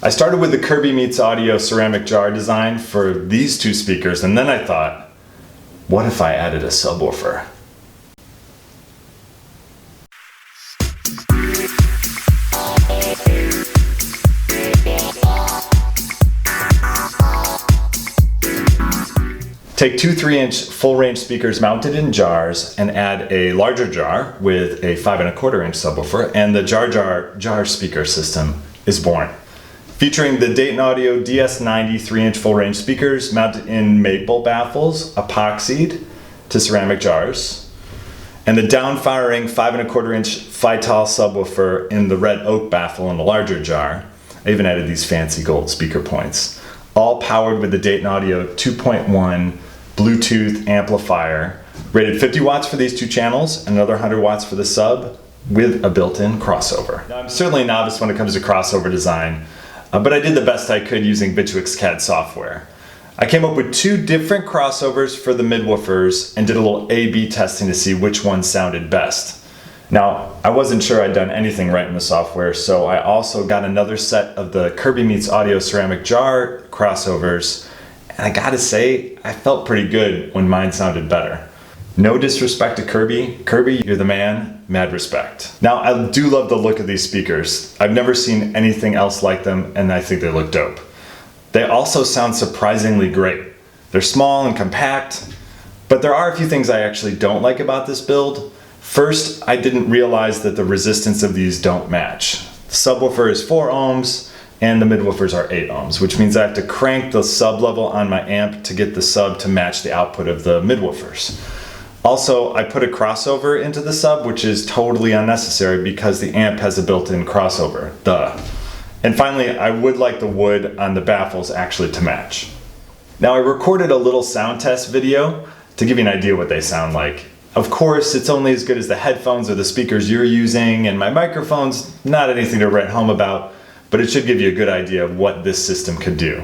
I started with the Kirby Meets audio ceramic jar design for these two speakers, and then I thought, what if I added a subwoofer? Take two 3-inch full range speakers mounted in jars and add a larger jar with a 5¼ inch subwoofer, and the jar speaker system is born. Featuring the Dayton Audio DS90 3-inch full range speakers mounted in maple baffles, epoxied to ceramic jars, and the down-firing 5¼ inch Faital subwoofer in the red oak baffle in the larger jar. I even added these fancy gold speaker points. All powered with the Dayton Audio 2.1 Bluetooth amplifier, rated 50 watts for these two channels and another 100 watts for the sub, with a built-in crossover. Now, I'm certainly a novice when it comes to crossover design, but I did the best I could using Bitwix CAD software. I came up with two different crossovers for the midwoofers and did a little A/B testing to see which one sounded best. Now, I wasn't sure I'd done anything right in the software, so I also got another set of the Kirby Meets audio ceramic jar crossovers, and I gotta say, I felt pretty good when mine sounded better. No disrespect to Kirby. Kirby, you're the man, mad respect. Now, I do love the look of these speakers. I've never seen anything else like them, and I think they look dope. They also sound surprisingly great. They're small and compact, but there are a few things I actually don't like about this build. First, I didn't realize that the resistance of these don't match. The subwoofer is 4 ohms, and the midwoofers are 8 ohms, which means I have to crank the sub level on my amp to get the sub to match the output of the midwoofers. Also, I put a crossover into the sub, which is totally unnecessary because the amp has a built-in crossover, duh. And finally, I would like the wood on the baffles actually to match. Now, I recorded a little sound test video to give you an idea what they sound like. Of course, it's only as good as the headphones or the speakers you're using, and my microphone's not anything to write home about, but it should give you a good idea of what this system could do.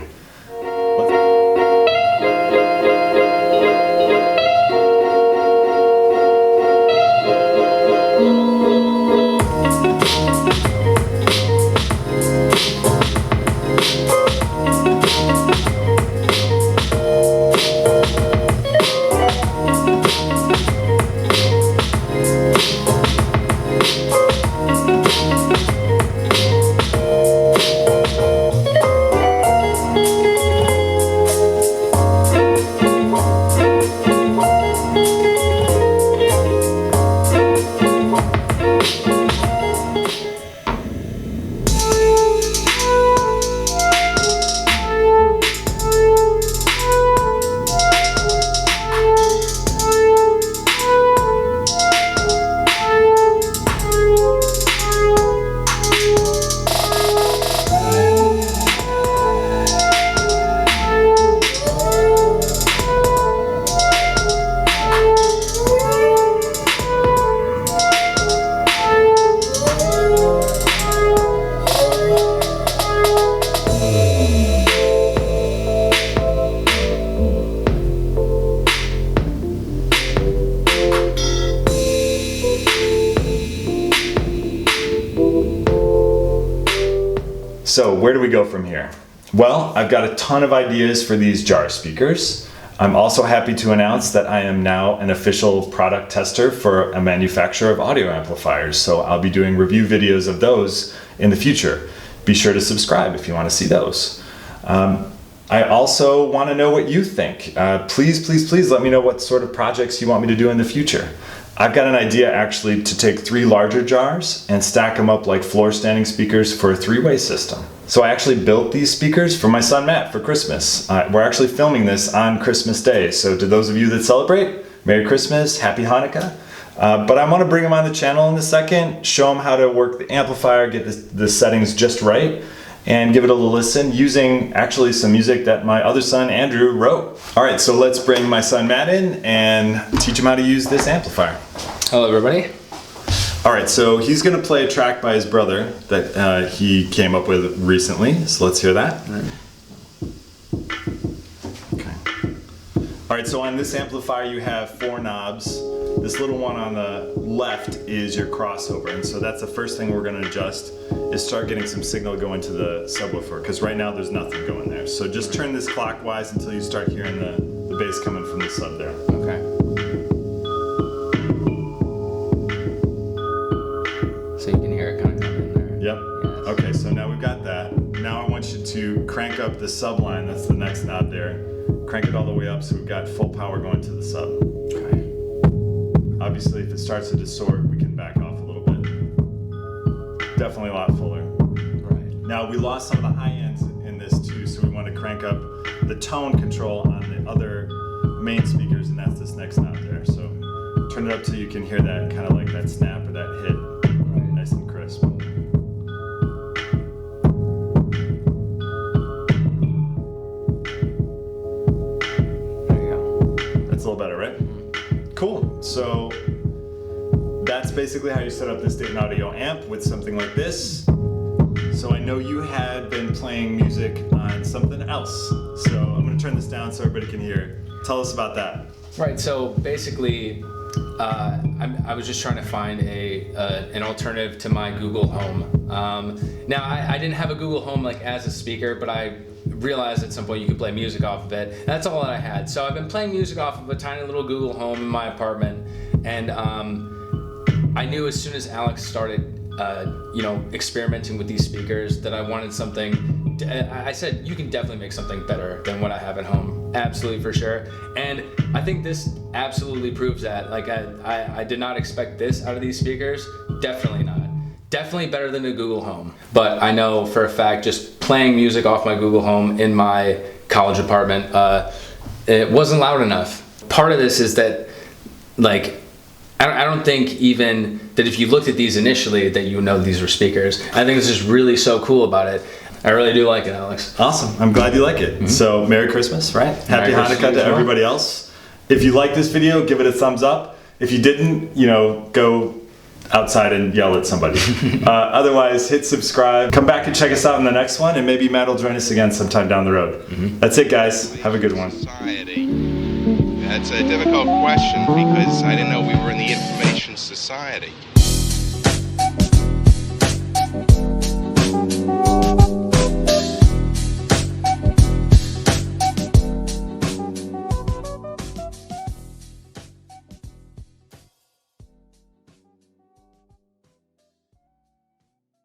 So where do we go from here? Well, I've got a ton of ideas for these jar speakers. I'm also happy to announce that I am now an official product tester for a manufacturer of audio amplifiers, so I'll be doing review videos of those in the future. Be sure to subscribe if you want to see those. I also want to know what you think. Please let me know what sort of projects you want me to do in the future. I've got an idea actually to take 3 larger jars and stack them up like floor standing speakers for a 3-way system. So I actually built these speakers for my son Matt for Christmas. We're actually filming this on Christmas Day, so to those of you that celebrate, Merry Christmas, Happy Hanukkah. But I want to bring them on the channel in a second, show them how to work the amplifier, get the settings just right, and give it a little listen using actually some music that my other son Andrew wrote. All right, so let's bring my son Matt in and teach him how to use this amplifier. Hello everybody. All right, so he's gonna play a track by his brother that he came up with recently, so let's hear that. All right, so on this amplifier you have 4 knobs. This little one on the left is your crossover, and so that's the first thing we're gonna adjust is start getting some signal going to the subwoofer, because right now there's nothing going there. So just turn this clockwise until you start hearing the bass coming from the sub there. Okay. So you can hear it kind of coming in there. Yep. Yes. Okay, so now we've got that. Now I want you to crank up the sub line, that's the next knob there. Crank it all the way up so we've got full power going to the sub. Okay. Obviously, if it starts to distort, we can back off a little bit. Definitely a lot fuller. Right. Now, we lost some of the high ends in this too, so we want to crank up the tone control on the other main speakers, and that's this next knob there. So turn it up till you can hear that, kind of like that snap or that hit, Right. nice and crisp. There you go. That's a little better, right? Cool. So that's basically how you set up this Dayton Audio amp with something like this. So I know you had been playing music on something else. So I'm going to turn this down so everybody can hear. Tell us about that. Right. So basically, I was just trying to find an alternative to my Google Home. Now I didn't have a Google Home like as a speaker, but I realized at some point you could play music off of it. That's all that I had. So I've been playing music off of a tiny little Google Home in my apartment, and I knew as soon as Alex started, experimenting with these speakers that I wanted something. I said, you can definitely make something better than what I have at home. Absolutely, for sure. And I think this absolutely proves that. Like, I did not expect this out of these speakers. Definitely not. Definitely better than the Google Home. But I know for a fact, just playing music off my Google Home in my college apartment, it wasn't loud enough. Part of this is that, like, I don't think even that if you looked at these initially that you would know these were speakers. I think this is really so cool about it. I really do like it, Alex. Awesome. I'm glad you like it. Mm-hmm. So Merry Christmas, right? Happy Hanukkah to everybody else. If you like this video, give it a thumbs up. If you didn't, go outside and yell at somebody. Otherwise, hit subscribe. Come back and check us out in the next one, and maybe Matt will join us again sometime down the road. Mm-hmm. That's it, guys. Have a good one. Society. That's a difficult question because I didn't know we were in the information society.